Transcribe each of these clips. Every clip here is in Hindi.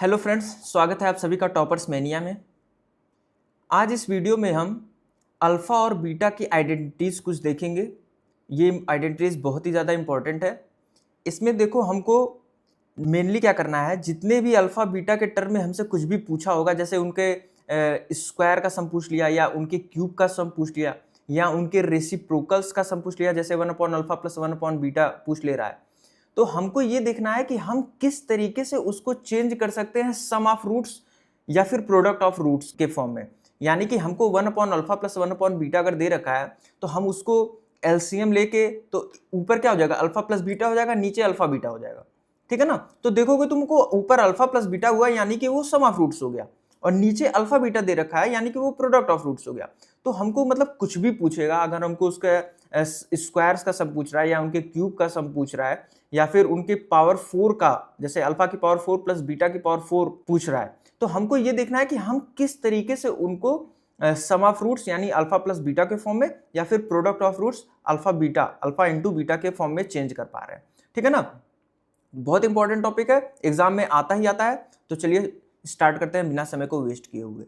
हेलो फ्रेंड्स, स्वागत है आप सभी का टॉपर्स मैनिया में। आज इस वीडियो में हम अल्फ़ा और बीटा की आइडेंटिटीज़ कुछ देखेंगे। ये आइडेंटिटीज़ बहुत ही ज़्यादा इंपॉर्टेंट है। इसमें देखो हमको मेनली क्या करना है, जितने भी अल्फ़ा बीटा के टर्म में हमसे कुछ भी पूछा होगा, जैसे उनके स्क्वायर का सम पूछ लिया या उनके क्यूब का सम पूछ लिया या उनके रेसिप्रोकल्स का सम पूछ लिया, जैसे 1/अल्फ़ा प्लस 1/बीटा पूछ ले रहा है, तो हमको ये देखना है कि हम किस तरीके से उसको चेंज कर सकते हैं सम ऑफ रूट्स या फिर प्रोडक्ट ऑफ रूट्स के फॉर्म में। यानी कि हमको 1/अल्फ़ा प्लस 1/बीटा अगर दे रखा है तो हम उसको एलसीएम लेके, तो ऊपर क्या हो जाएगा, अल्फा प्लस बीटा हो जाएगा, नीचे अल्फा बीटा हो जाएगा। ठीक है ना। तो देखोगे तुमको ऊपर अल्फा प्लस बीटा हुआ यानी कि वो सम ऑफ रूट्स हो गया, और नीचे अल्फा बीटा दे रखा है यानी कि वो प्रोडक्ट ऑफ रूट्स हो गया। तो हमको मतलब कुछ भी पूछेगा, अगर हमको उसका स्क्वायर्स का सम पूछ रहा है या उनके क्यूब का सम पूछ रहा है या फिर उनके पावर 4 का, जैसे अल्फा की पावर 4 प्लस बीटा की पावर 4 पूछ रहा है, तो हमको ये देखना है कि हम किस तरीके से उनको सम ऑफ रूट्स यानी अल्फा प्लस बीटा के फॉर्म में या फिर product of roots alpha beta, alpha into beta के फॉर्म में चेंज कर पा रहे हैं। ठीक है ना। बहुत इंपॉर्टेंट टॉपिक है, एग्जाम में आता ही आता है। तो चलिए स्टार्ट करते हैं बिना समय को वेस्ट किए हुए।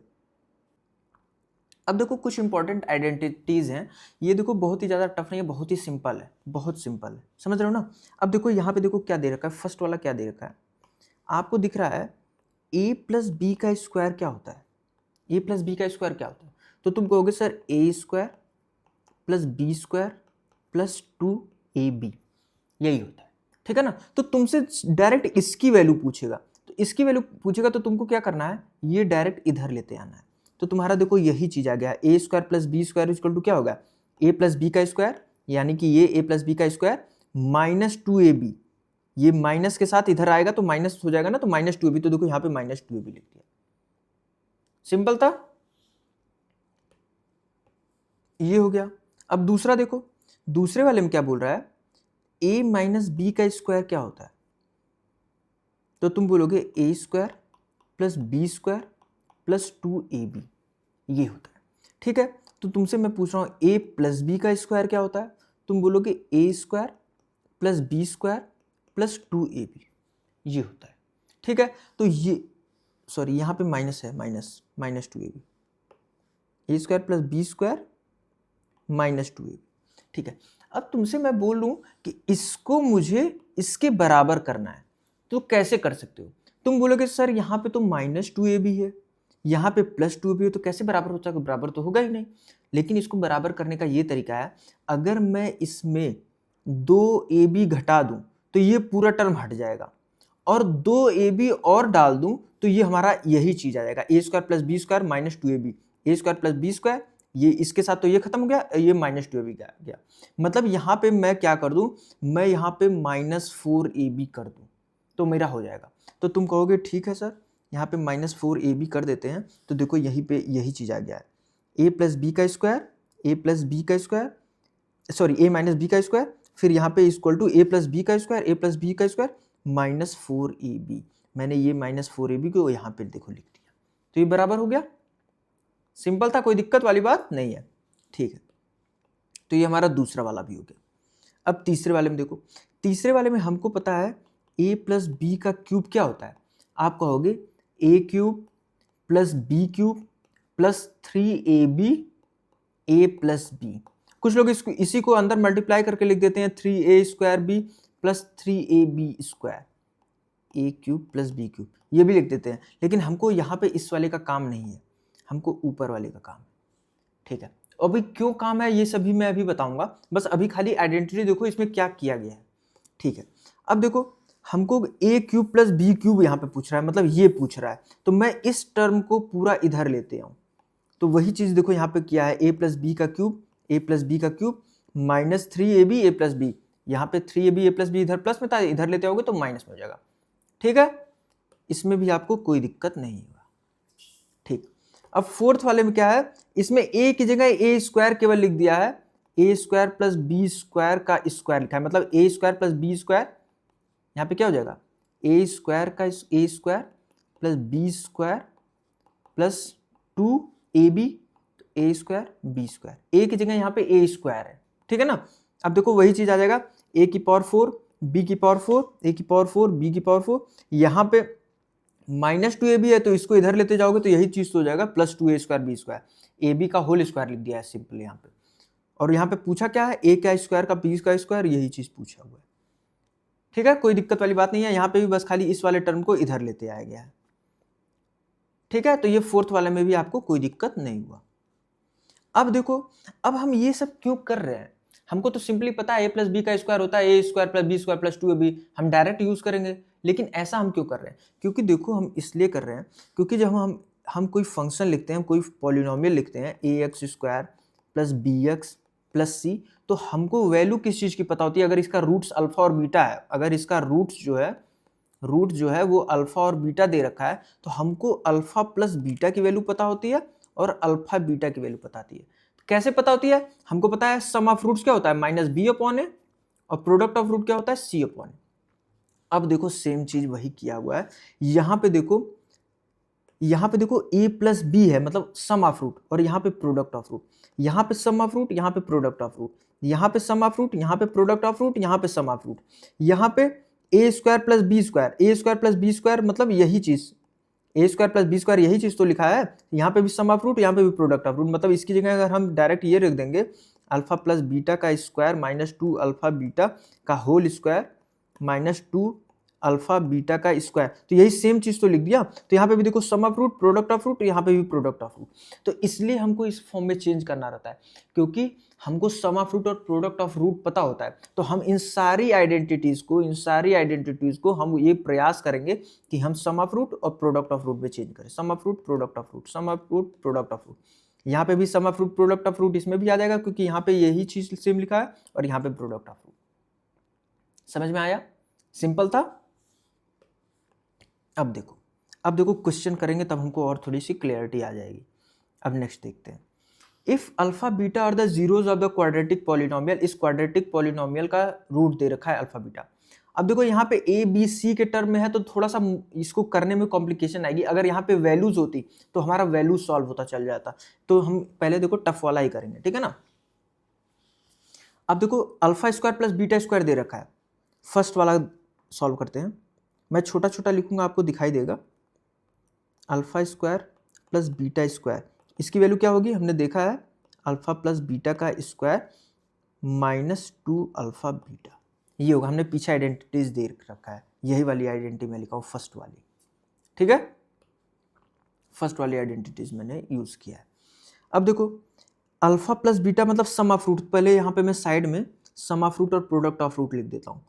अब देखो कुछ इंपॉर्टेंट आइडेंटिटीज हैं। ये देखो बहुत ही ज़्यादा टफ नहीं है, बहुत ही सिंपल है, बहुत सिंपल है, समझ रहे हो ना। अब देखो यहाँ पे देखो क्या दे रखा है, फर्स्ट वाला क्या दे रखा है आपको दिख रहा है, a प्लस बी का स्क्वायर क्या होता है। a प्लस बी का स्क्वायर क्या होता है, तो तुम कहोगे sir a square plus B square plus 2ab, यही होता है। ठीक है ना। तो तुमसे डायरेक्ट इसकी वैल्यू पूछेगा, तो इसकी वैल्यू पूछेगा तो तुमको क्या करना है, ये डायरेक्ट इधर लेते आना है। तो तुम्हारा देखो यही चीज आ गया, A square plus B square equal to क्या होगा, ए प्लस बी का स्क्वायर, यानी कि ये ए प्लस बी का स्क्वायर माइनस 2ab, ये माइनस के साथ इधर आएगा तो माइनस हो जाएगा ना, तो माइनस 2ab, तो देखो यहाँ पे माइनस 2ab लिख दिया। सिंपल था, ये हो गया। अब दूसरा देखो, दूसरे वाले में क्या बोल रहा है, a माइनस बी का स्क्वायर क्या होता है, तो तुम बोलोगे A square plus B square plus 2ab, ये होता है। ठीक है। तो तुमसे मैं पूछ रहा हूं a प्लस बी का स्क्वायर क्या होता है, तुम बोलोगे A square plus B square plus 2ab, ये होता है। ठीक है। तो ये सॉरी यहाँ पे माइनस है, minus 2ab, A square plus B square minus 2ab। ठीक है। अब तुमसे मैं बोल लूं कि इसको मुझे इसके बराबर करना है, तो कैसे कर सकते हो। तुम बोलोगे सर यहाँ पे तो माइनस 2ab है, यहाँ पे प्लस 2ab है, तो कैसे बराबर हो जाएगा, बराबर तो होगा ही नहीं। लेकिन इसको बराबर करने का ये तरीका है, अगर मैं इसमें 2ab घटा दूं तो ये पूरा टर्म हट जाएगा, और 2ab और डाल दूं तो ये हमारा यही चीज आ जाएगा, A square plus B square minus 2ab, A square plus B square, ये इसके साथ तो ये खत्म हो गया, ये माइनस 2ab गया। मतलब यहाँ पे मैं क्या कर दूं, मैं यहाँ पे माइनस 4ab कर दूं तो मेरा हो जाएगा। तो तुम कहोगे ठीक है सर, यहाँ पे माइनस 4ab कर देते हैं, तो देखो यहीं पे यही चीज आ गया है, ए प्लस बी का स्क्वायर, ए प्लस बी का square, sorry a minus B का स्क्वायर, फिर यहाँ पे equal to a plus B का स्क्वायर, ए प्लस बी का स्क्वायर माइनस 4ab। मैंने ये माइनस 4ab को यहाँ पे देखो लिख दिया, तो ये बराबर हो गया। सिंपल था, कोई दिक्कत वाली बात नहीं है। ठीक है। तो ये हमारा दूसरा वाला भी हो गया। अब तीसरे वाले में देखो, तीसरे वाले में हमको पता है a प्लस बी का क्यूब क्या होता है, आप कहोगे a cube plus B cube plus 3ab a plus B. कुछ लोग इसको इसी को अंदर मल्टीप्लाई करके लिख देते हैं, 3a square B plus 3ab square, A cube plus B cube, ये भी लिख देते हैं। लेकिन हमको यहाँ पे इस वाले का काम नहीं है, हमको ऊपर वाले का काम है। ठीक है। अभी क्यों काम है ये सभी मैं अभी बताऊंगा, बस अभी खाली आइडेंटिटी देखो इसमें क्या किया गया है। ठीक है। अब देखो हमको ए क्यूब प्लस बी क्यूब यहाँ पे पूछ रहा है, मतलब ये पूछ रहा है, तो मैं इस टर्म को पूरा इधर लेते आऊँ, तो वही चीज देखो यहाँ पे किया है, ए प्लस बी का क्यूब, ए प्लस बी का क्यूब माइनस 3ab ए प्लस बी, यहाँ पे 3ab ए प्लस बी इधर प्लस में था, इधर लेते आओगे तो माइनस में हो जाएगा। ठीक है। इसमें भी आपको कोई दिक्कत नहीं होगा। ठीक। अब फोर्थ वाले में क्या है, इसमें a की जगह ए स्क्वायर केवल लिख दिया है, A square plus B square का स्क्वायर लिखा है, मतलब A square plus B square, यहाँ पे क्या हो जाएगा, ए स्क्वायर का A square plus B square plus 2ab, A square B square, A की जगह यहाँ पे ए स्क्वायर है। ठीक है ना। अब देखो वही चीज आ जाएगा, a की पावर 4 b की पावर 4, a की पावर 4 b की पावर 4, यहाँ पे माइनस 2ab है तो इसको इधर लेते जाओगे तो यही चीज तो हो जाएगा प्लस 2a² b², ab का होल स्क्वायर लिख दिया है सिंपल यहाँ पे। और यहाँ पे पूछा क्या है, a का स्क्वायर का b का स्क्वायर, यही चीज पूछा हुआ है। ठीक है, कोई दिक्कत वाली बात नहीं है, यहाँ पे भी बस खाली इस वाले टर्म को इधर लेते आया गया है। ठीक है, तो ये फोर्थ वाले में भी आपको कोई दिक्कत नहीं हुआ। अब देखो, अब हम ये सब क्यों कर रहे हैं, हमको तो सिंपली पता है a प्लस बी का स्क्वायर होता है a² plus b² plus 2ab, हम डायरेक्ट यूज करेंगे। लेकिन ऐसा हम क्यों कर रहे हैं, क्योंकि देखो हम इसलिए कर रहे हैं क्योंकि जब हम कोई फंक्शन लिखते हैं, कोई पॉलिनोमियल लिखते हैं ax² plus bx plus c, तो हमको वैल्यू किस चीज की पता होती है, अगर इसका रूट्स अल्फा और बीटा है, अगर इसका रूट जो है वो अल्फा और बीटा दे रखा है, तो हमको अल्फा प्लस बीटा की वैल्यू पता होती है और अल्फा बीटा की वैल्यू पता होती है। कैसे पता होती है, हमको पता है सम ऑफ रूट्स क्या होता है माइनस बी अपॉन ए, और प्रोडक्ट ऑफ रूट क्या होता है सी अपॉन ए। अब देखो सेम चीज वही किया हुआ है, यहाँ पे देखो a प्लस बी है मतलब सम ऑफ रूट, और यहाँ पे प्रोडक्ट ऑफ रूट, यहाँ पे सम ऑफ रूट, यहाँ पे प्रोडक्ट ऑफ रूट, यहाँ पे सम ऑफ रूट, यहाँ पे प्रोडक्ट ऑफ रूट, यहाँ पे सम ऑफ रूट, यहाँ पे a² प्लस b² मतलब यही चीज a² प्लस b² यही चीज तो लिखा है, यहाँ पे भी सम ऑफ रूट, यहाँ पे भी प्रोडक्ट ऑफ रूट, मतलब इसकी जगह अगर हम डायरेक्ट ये रख देंगे अल्फा प्लस बीटा का स्क्वायर माइनस 2 अल्फा बीटा का whole square minus 2 alpha beta का स्क्वायर, तो यही सेम चीज तो लिख दिया। तो यहाँ पे भी देखो sum of root, product of root, यहाँ पे भी प्रोडक्ट ऑफ रूट, तो इसलिए हमको इस फॉर्म में चेंज करना रहता है, क्योंकि हमको सम ऑफ रूट और प्रोडक्ट ऑफ रूट पता होता है। तो हम इन सारी आइडेंटिटीज को हम ये प्रयास करेंगे कि हम सम ऑफ रूट और प्रोडक्ट ऑफ रूट में चेंज करें, sum of root product of root, sum of root product of root. यहाँ पे भी sum of root product of root इसमें भी आ जाएगा, क्योंकि यहाँ पे यही चीज सेम लिखा है और यहाँ पे प्रोडक्ट ऑफ रूट। समझ में आया, सिंपल था। अब देखो क्वेश्चन करेंगे तब हमको और थोड़ी सी क्लियरिटी आ जाएगी। अब नेक्स्ट देखते हैं, if alpha beta are the zeros of the quadratic polynomial, इस क्वाड्रेटिक पॉलिनोमियल का रूट दे रखा है अल्फा बीटा। अब देखो यहाँ पे ए बी सी के टर्म में है तो थोड़ा सा इसको करने में कॉम्प्लिकेशन आएगी, अगर यहाँ पे वैल्यूज होती तो हमारा वैल्यू सॉल्व होता चल जाता। तो हम पहले देखो टफ वाला ही करेंगे, ठीक है ना। अब देखो alpha square plus beta square दे रखा है, फर्स्ट वाला सॉल्व करते हैं। मैं छोटा छोटा लिखूंगा, आपको दिखाई देगा। Alpha square plus beta square, इसकी वैल्यू क्या होगी, हमने देखा है अल्फा प्लस बीटा का स्क्वायर माइनस 2 अल्फा बीटा, ये होगा। हमने पीछे आइडेंटिटीज दे रखा है, यही वाली आइडेंटिटी मैं लिखा हूँ फर्स्ट वाली, ठीक है, फर्स्ट वाली आइडेंटिटीज मैंने यूज किया है। अब देखो अल्फा प्लस बीटा मतलब सम ऑफ रूट, पहले यहाँ पे मैं साइड में सम ऑफ रूट और प्रोडक्ट ऑफ रूट लिख देता हूँ।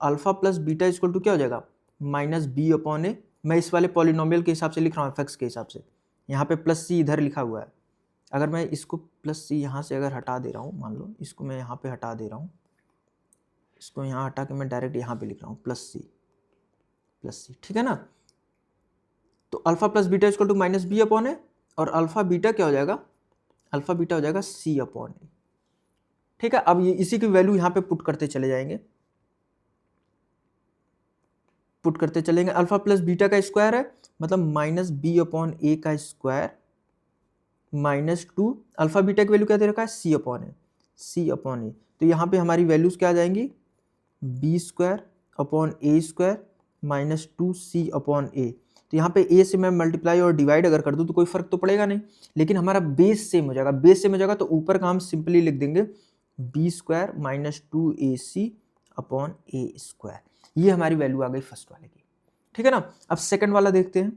Alpha plus beta equal to क्या हो जाएगा माइनस बी अपॉन ए, मैं इस वाले पॉलिनोमियल के हिसाब से लिख रहा हूँ एफ के हिसाब से, यहाँ पे प्लस सी इधर लिखा हुआ है। अगर मैं इसको प्लस सी यहाँ से अगर हटा दे रहा हूँ, मान लो इसको मैं यहाँ पे हटा दे रहा हूँ, इसको यहाँ हटा के मैं डायरेक्ट यहाँ पे लिख रहा हूँ प्लस सी, ठीक है ना। तो alpha plus beta equal to minus B upon A, और अल्फा बीटा क्या हो जाएगा, अल्फा बीटा हो जाएगा सी अपॉन ए, ठीक है। अब ये इसी की वैल्यू यहाँ पे पुट करते चले जाएंगे, पुट करते चलेंगे। अल्फा प्लस बीटा का स्क्वायर है मतलब माइनस बी अपॉन ए का स्क्वायर माइनस 2 अल्फा बीटा की वैल्यू क्या दे रखा है सी अपॉन ए, तो यहाँ पे हमारी वैल्यूज क्या आ जाएंगी B square upon A square minus 2 C upon ए। तो यहाँ पे ए से मैं मल्टीप्लाई और डिवाइड अगर कर दूँ तो कोई फर्क तो पड़ेगा नहीं, लेकिन हमारा बेस सेम हो जाएगा, तो ऊपर का हम सिंपली लिख देंगे B square minus 2 A C upon A square. ये हमारी वैल्यू आ गई फर्स्ट वाले की, ठीक है ना। अब सेकंड वाला देखते हैं।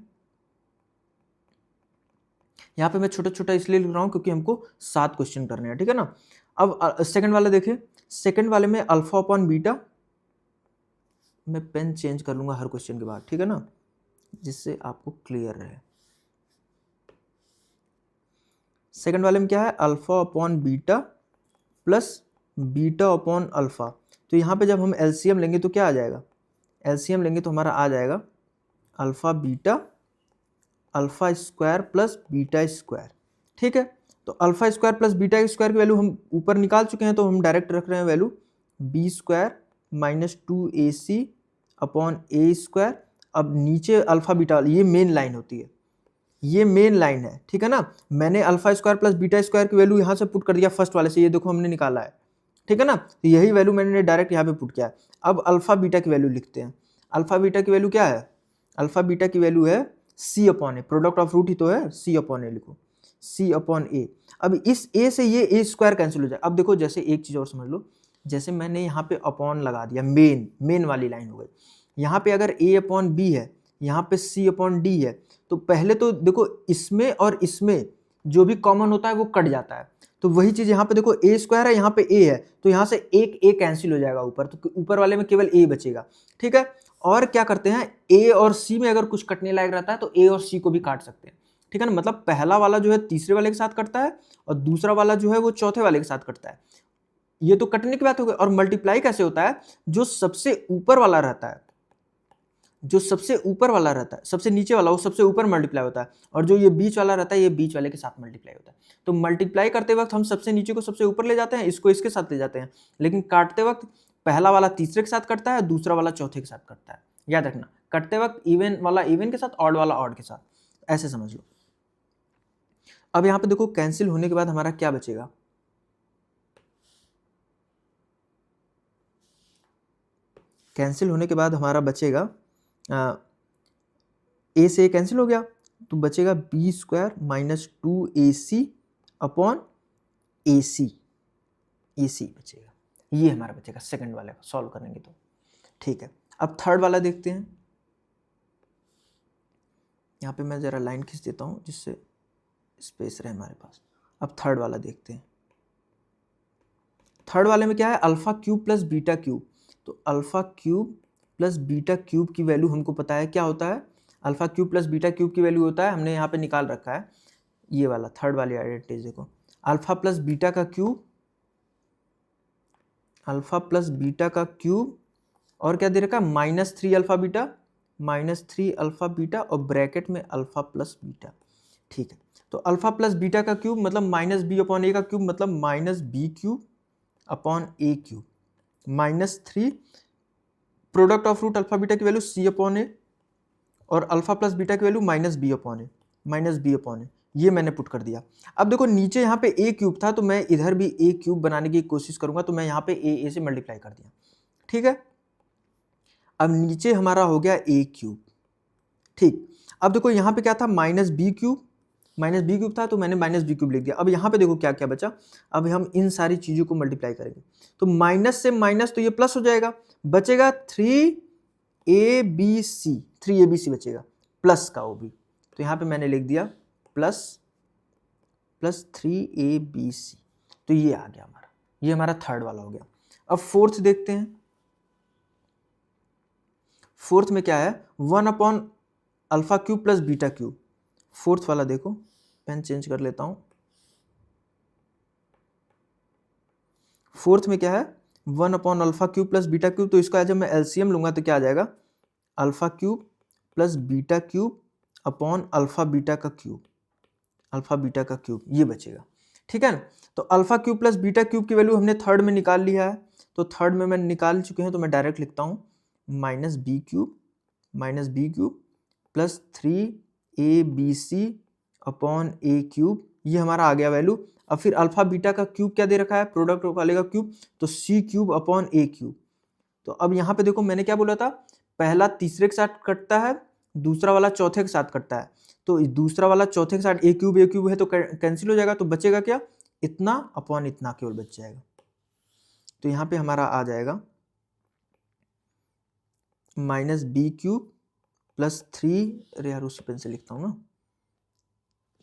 यहाँ पे मैं छोटा छोटा इसलिए लिख रहा हूँ क्योंकि हमको 7 क्वेश्चन करने हैं, ठीक है ना। अब सेकंड वाला देखें, सेकंड वाले में अल्फा अपॉन बीटा, मैं पेन चेंज कर लूंगा हर क्वेश्चन के बाद, ठीक है ना, जिससे आपको क्लियर रहे। सेकंड वाले में क्या है alpha upon beta plus beta upon alpha. तो यहाँ पे जब हम एलसीएम लेंगे तो क्या आ जाएगा, एलसीएम लेंगे तो हमारा आ जाएगा alpha beta alpha square plus beta square, ठीक है। तो alpha square plus beta square की वैल्यू हम ऊपर निकाल चुके हैं, तो हम डायरेक्ट रख रहे हैं value B square minus 2 A C upon A square. अब नीचे अल्फा बीटा, ये मेन लाइन होती है, ये मेन लाइन है, ठीक है ना। मैंने alpha square plus beta square की वैल्यू यहाँ से पुट कर दिया फर्स्ट वाले से, ये देखो हमने निकाला है, ठीक है ना। तो यही वैल्यू मैंने डायरेक्ट यहाँ पे पुट किया है। अब अल्फा बीटा की वैल्यू लिखते हैं। अल्फा बीटा की वैल्यू क्या है, अल्फा बीटा की वैल्यू है C upon A, product of root ही तो है, सी अपॉन ए लिखो, सी अपॉन ए। अब इस ए से ये ए स्क्वायर कैंसिल हो जाए। अब देखो जैसे एक चीज और समझ लो, जैसे मैंने यहाँ पे अपॉन लगा दिया, मेन वाली लाइन हो गई, यहाँ पे अगर ए अपॉन बी है, यहाँ पे सी अपॉन डी है, तो पहले तो देखो इसमें और इसमें जो भी कॉमन होता है वो कट जाता है, तो वही चीज यहाँ पे देखो ए स्क्वायर है, यहाँ पे ए है, तो यहाँ से एक ए कैंसिल हो जाएगा ऊपर, तो ऊपर वाले में केवल ए बचेगा। ठीक है, और क्या करते हैं, ए और सी में अगर कुछ कटने लायक रहता है तो ए और सी को भी काट सकते हैं। ठीक है ना, मतलब पहला वाला जो है तीसरे वाले के साथ कटता है और दूसरा वाला जो है वो चौथे वाले के साथ कटता है। ये तो कटने की बात हो गई। और मल्टीप्लाई कैसे होता है, जो सबसे ऊपर वाला रहता है, जो सबसे ऊपर वाला रहता है, सबसे नीचे वाला वो सबसे ऊपर मल्टीप्लाई होता है, और जो ये बीच वाला रहता है ये बीच वाले के साथ मल्टीप्लाई होता है। तो मल्टीप्लाई करते वक्त हम सबसे नीचे को सबसे ऊपर ले जाते हैं, इसको इसके साथ ले जाते हैं, लेकिन काटते वक्त पहला वाला तीसरे के साथ कटता है, दूसरा वाला चौथे के साथ कटता है। याद रखना, कटते वक्त इवन वाला इवन के साथ, ऑड वाला ऑड के साथ, ऐसे समझ लो। अब यहाँ पे देखो कैंसिल होने के बाद हमारा क्या बचेगा, कैंसिल होने के बाद हमारा बचेगा ए से कैंसिल हो गया, तो बचेगा B square minus 2ac upon AC, AC बचेगा, ये हमारा बचेगा सेकंड वाले का सॉल्व करेंगे तो। ठीक है, अब थर्ड वाला देखते हैं। यहाँ पे मैं जरा लाइन खींच देता हूँ जिससे स्पेस रहे हमारे पास। अब थर्ड वाला देखते हैं। थर्ड वाले में क्या है, alpha cube plus beta cube. तो alpha cube plus beta cube की वैल्यू हमको पता है क्या होता है, alpha cube plus beta cube की वैल्यू होता है, हमने यहाँ पे निकाल रखा है, ये वाला थर्ड वाली आइडेंटिटी देखो, अल्फा प्लस बीटा का क्यूब, अल्फा प्लस बीटा का क्यूब, और क्या दे रखा है -3 अल्फा बीटा, -3 अल्फा बीटा और ब्रैकेट में अल्फा प्लस बीटा। ठीक है, तो अल्फा प्लस बीटा का क्यूब मतलब -b अपॉन ए का क्यूब मतलब -b cube upon A cube, -3 product of root alpha beta की वैल्यू c अपॉन ए, और अल्फा प्लस बीटा की वैल्यू -b अपॉन ए, -b अपॉन ए, ये मैंने पुट कर दिया। अब देखो नीचे यहाँ पे ए क्यूब था, तो मैं इधर भी ए क्यूब बनाने की कोशिश करूंगा, तो मैं यहाँ पे ए से मल्टीप्लाई कर दिया। ठीक है, अब नीचे हमारा हो गया ए क्यूब। ठीक, अब देखो यहाँ पे क्या था, -b क्यूब था, तो मैंने -b क्यूब लिख दिया। अब यहाँ पे देखो क्या क्या बचा, अब हम इन सारी चीजों को मल्टीप्लाई करेंगे, तो माइनस से माइनस तो ये प्लस हो जाएगा, बचेगा 3abc बचेगा, प्लस का वो भी, तो यहाँ पे मैंने लिख दिया प्लस 3abc, तो ये आ गया हमारा, ये हमारा थर्ड वाला हो गया। अब फोर्थ देखते हैं। फोर्थ में क्या है, 1 upon alpha cube plus beta cube. Fourth वाला देखो, पेन चेंज कर लेता हूं। फोर्थ में क्या है, 1 upon alpha cube plus beta cube, तो इसका जब मैं एलसीएम लूंगा तो क्या आ जाएगा, alpha cube plus beta cube upon alpha beta का क्यूब, अल्फा बीटा का क्यूब, ये बचेगा। ठीक है ना, तो alpha cube plus beta cube की वैल्यू हमने थर्ड में निकाल लिया है, तो थर्ड में मैं निकाल चुके हैं, तो मैं डायरेक्ट लिखता हूँ -b cube plus 3abc upon A cube, ये हमारा आ गया वैल्यू। अब फिर अल्फा बीटा का क्यूब क्या दे रखा है, प्रोडक्ट वाले का क्यूब, तो c cube upon A cube. तो अब यहाँ पे देखो मैंने क्या बोला था, पहला तीसरे के साथ कटता है, दूसरा वाला चौथे के साथ कटता है, तो दूसरा वाला चौथे के साथ ए क्यूब है तो कैंसिल हो जाएगा, तो बचेगा क्या, इतना अपॉन इतना केवल बच जाएगा। तो यहाँ पे हमारा आ जाएगा -b क्यूब प्लस 3, अरे यार उस पेन से लिखता हूँ ना,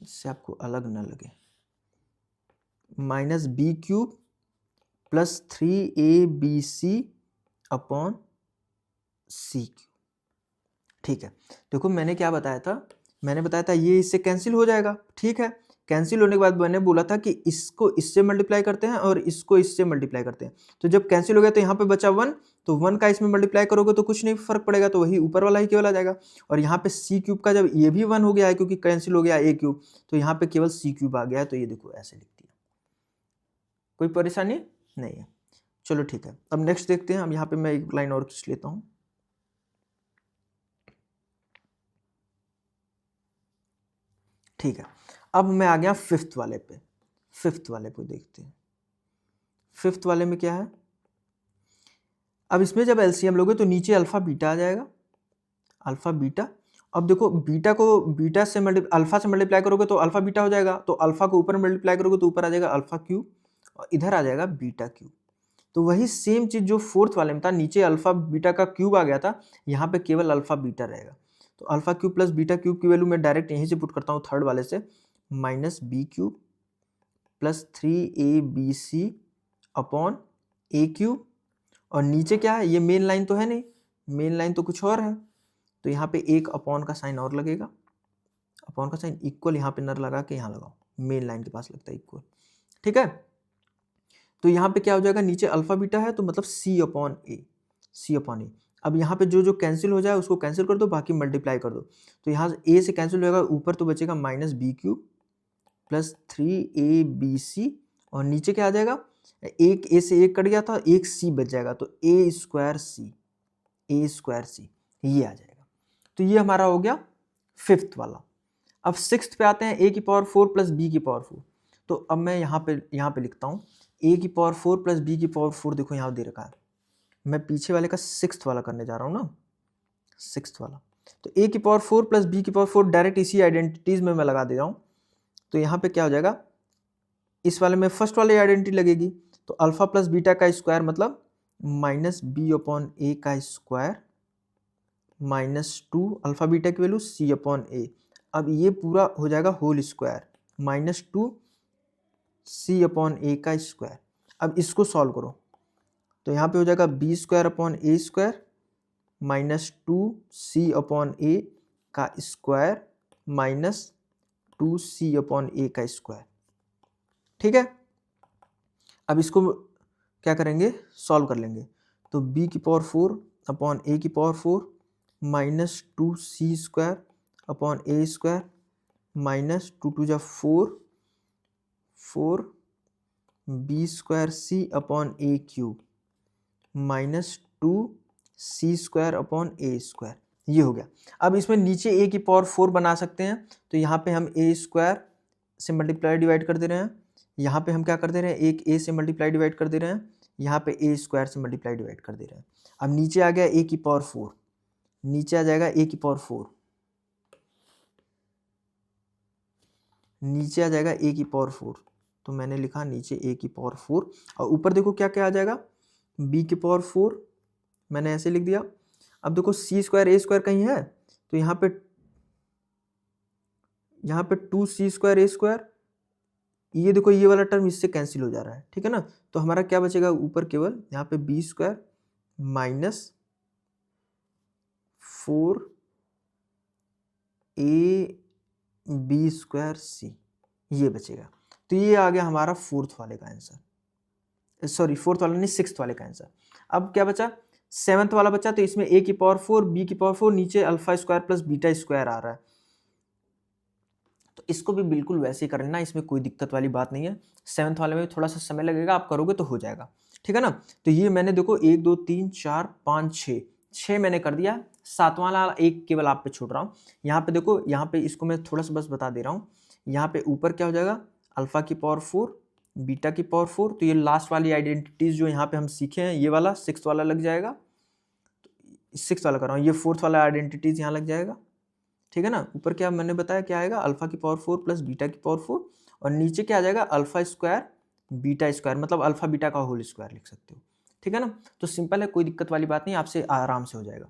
इससे आपको अलग ना लगे, -b cube plus 3abc upon c cube. ठीक है, देखो मैंने क्या बताया था, मैंने बताया था ये इससे कैंसिल हो जाएगा। ठीक है, कैंसिल होने के बाद मैंने बोला था कि इसको इससे मल्टीप्लाई करते हैं और इसको इससे मल्टीप्लाई करते हैं, तो जब कैंसिल हो गया तो यहाँ पे बचा 1, तो 1 का इसमें मल्टीप्लाई करोगे तो कुछ नहीं फर्क पड़ेगा, तो वही ऊपर वाला ही केवल आ जाएगा। और यहाँ पे c क्यूब का जब ये भी 1 हो गया है क्योंकि कैंसिल हो गया a क्यूब, तो यहाँ पे केवल c क्यूब आ गया है, तो ये देखो ऐसे लिख दिया, कोई परेशानी नहीं है। चलो ठीक है, अब नेक्स्ट देखते हैं। अब यहाँ पे मैं एक लाइन और खींच लेता हूँ। ठीक है, अब मैं आ गया फिफ्थ वाले पे। फिफ्थ वाले पे देखते हैं, फिफ्थ वाले में क्या है, अब इसमें जब एलसीएम लोगे तो नीचे अल्फा बीटा आ जाएगा, अल्फा बीटा, अब देखो बीटा को बीटा से अल्फा से मल्टीप्लाई करोगे तो अल्फा बीटा हो जाएगा, तो अल्फा को ऊपर मल्टीप्लाई करोगे तो ऊपर आ जाएगा अल्फा क्यूब और इधर आ जाएगा बीटा क्यूब। तो वही सेम चीज जो फोर्थ वाले में था, नीचे अल्फा बीटा का क्यूब आ गया था, यहाँ पे केवल अल्फा बीटा रहेगा। तो alpha cube plus beta cube की वैल्यू मैं डायरेक्ट यहीं से पुट करता हूँ थर्ड वाले से, minus B cube plus 3ab upon A cube, और नीचे क्या है, ये मेन लाइन तो है नहीं, मेन लाइन तो कुछ और है, तो यहाँ पे एक अपॉन का साइन और लगेगा, अपॉन का साइन इक्वल यहाँ पे नर लगा के यहाँ लगाओ, मेन लाइन के पास लगता है इक्वल, ठीक है। तो यहाँ पे क्या हो जाएगा, नीचे अल्फा बीटा है तो मतलब सी अपॉन ए, सी अपॉन ए। अब यहाँ पे जो जो कैंसिल हो जाए उसको कैंसिल कर दो, बाकी मल्टीप्लाई कर दो, तो यहाँ ए से कैंसिल होगा, ऊपर तो बचेगा minus B cube plus 3ab, और नीचे क्या आ जाएगा, एक ए से एक कट गया था, एक सी बच जाएगा, तो ए स्क्वायर सी, ए स्क्वायर सी ये आ जाएगा। तो ये हमारा हो गया फिफ्थ वाला। अब सिक्स्थ पे आते हैं, ए की पावर 4 प्लस बी की पावर 4। तो अब मैं यहाँ पे लिखता हूँ ए की पावर 4 प्लस बी की पावर 4, देखो यहाँ दे रखा है, मैं पीछे वाले का सिक्स्थ वाला करने जा रहा हूँ ना, सिक्स्थ वाला। तो ए की पावर 4 प्लस बी की पावर 4 डायरेक्ट इसी आइडेंटिटीज में मैं लगा दे रहा हूँ। तो यहाँ पे क्या हो जाएगा, इस वाले में फर्स्ट वाले आइडेंटिटी लगेगी, तो अल्फा प्लस बीटा का स्क्वायर मतलब माइनस बी अपॉन ए का स्क्वायर माइनस 2 अल्फा बीटा की वैल्यू सी अपॉन ए। अब ये पूरा हो जाएगा whole square minus 2 C upon A का स्क्वायर। अब इसको सॉल्व करो तो यहाँ पे हो जाएगा B square upon A square minus 2 C upon A का square minus 2 C upon A का स्क्वायर, ठीक है। अब इसको क्या करेंगे, सॉल्व कर लेंगे, तो b की पावर 4 अपॉन ए की power 4 minus 2 C square upon A square minus 2 टू जा 4 B square C upon A cube minus 2 C square upon A square, ये हो गया। अब इसमें नीचे a की पावर 4 बना सकते हैं, तो यहाँ पे हम a स्क्वायर से मल्टीप्लाई डिवाइड कर दे रहे हैं, यहाँ पे हम क्या कर दे रहे हैं, एक a से मल्टीप्लाई डिवाइड कर दे रहे हैं, यहाँ पे a स्क्वायर से मल्टीप्लाई डिवाइड कर दे रहे हैं। अब नीचे आ गया a की पावर 4, नीचे आ जाएगा a की पावर 4, नीचे आ जाएगा a की पावर 4, तो मैंने लिखा नीचे a की पावर 4, और ऊपर देखो क्या क्या आ जाएगा, b की पावर 4 मैंने ऐसे लिख दिया। अब देखो सी स्क्वायर ए स्क्वायर कहीं है, तो यहाँ पे 2 सी स्क्वायर ए स्क्वायर, ये देखो ये वाला टर्म इससे कैंसिल हो जा रहा है, ठीक है ना। तो हमारा क्या बचेगा ऊपर, केवल यहाँ पे B square minus 4 A B square C, ये बचेगा। तो ये आ गया हमारा फोर्थ वाले का आंसर, सॉरी फोर्थ वाला नहीं, सिक्स्थ वाले का आंसर। अब क्या बचा, सेवंथ वाला बचा, तो इसमें a की पावर 4 b की पावर 4 नीचे alpha square plus beta square आ रहा है, तो इसको भी बिल्कुल वैसे ही कर लेना, इसमें कोई दिक्कत वाली बात नहीं है। सेवंथ वाले में थोड़ा सा समय लगेगा, आप करोगे तो हो जाएगा, ठीक है ना। तो ये मैंने देखो 1 2 3 4 5 6 मैंने कर दिया, सातवां वाला एक केवल आप पे छोड़ रहा हूँ। यहाँ पे देखो, यहाँ पे इसको मैं थोड़ा सा बस बता दे रहा हूँ, यहाँ पे ऊपर क्या हो जाएगा, अल्फा की पावर 4 बीटा की पावर 4, तो ये लास्ट वाली आइडेंटिटीज जो यहाँ पे हम सीखे हैं, ये वाला सिक्स्थ वाला लग जाएगा, सिक्स वाला कर रहा हूँ, ये फोर्थ वाला आइडेंटिटीज यहाँ लग जाएगा, ठीक है ना। ऊपर क्या मैंने बताया क्या आएगा, अल्फा की पावर 4 प्लस बीटा की पावर 4, और नीचे क्या आ जाएगा, अल्फा स्क्वायर बीटा स्क्वायर, मतलब अल्फा बीटा का होल स्क्वायर लिख सकते हो, ठीक है ना। तो सिंपल है, कोई दिक्कत वाली बात नहीं, आपसे आराम से हो जाएगा।